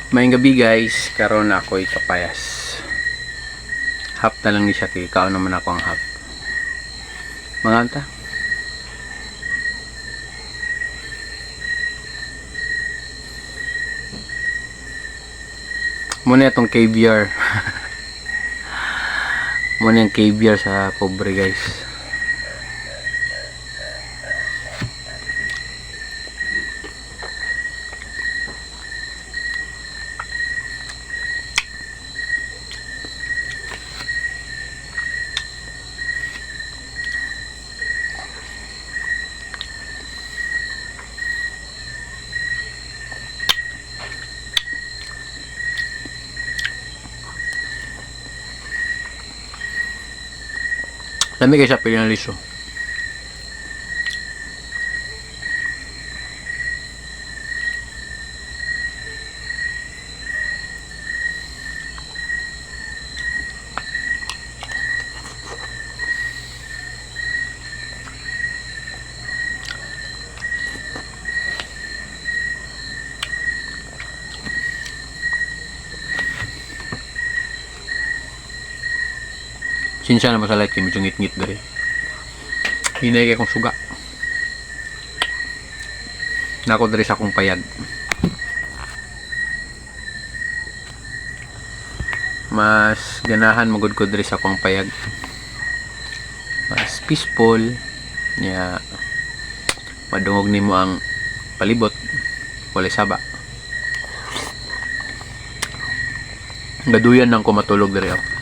Maayong gabi guys, karon na ako kapayas. Hap na lang ni siya kay kao naman ako ang hap. Mga anta. Muna itong caviar. Muna yung caviar sa pobre guys. Dami kayo siya pinaliso. Sinsya na masalit kayo, medyo ngit-ngit dari. Hinay kayo kong suga. Nako dari sa akong payag. Mas ganahan magud ko dari sa akong payag. Mas peaceful. Nya madungog nimo ang palibot. Walay saba. Gaduyan nang ko matulog dari ako.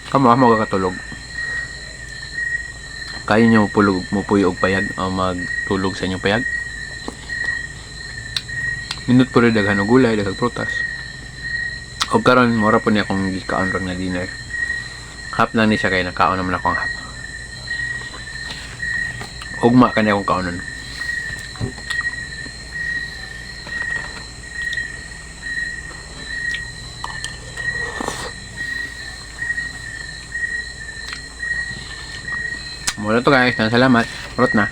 Kamo mo kakatulog. Kaya nyo puyo og payag o magtulog sa inyong payag. Minut po rin daghan og gulay, daghang prutas. O karon mora po niya akong gikaon ron nga dinner. Hap lang ni siya kay nakaon naman ako ang hap. Ugma kani akong kaonon. Muna to guys, salamat. Urot na.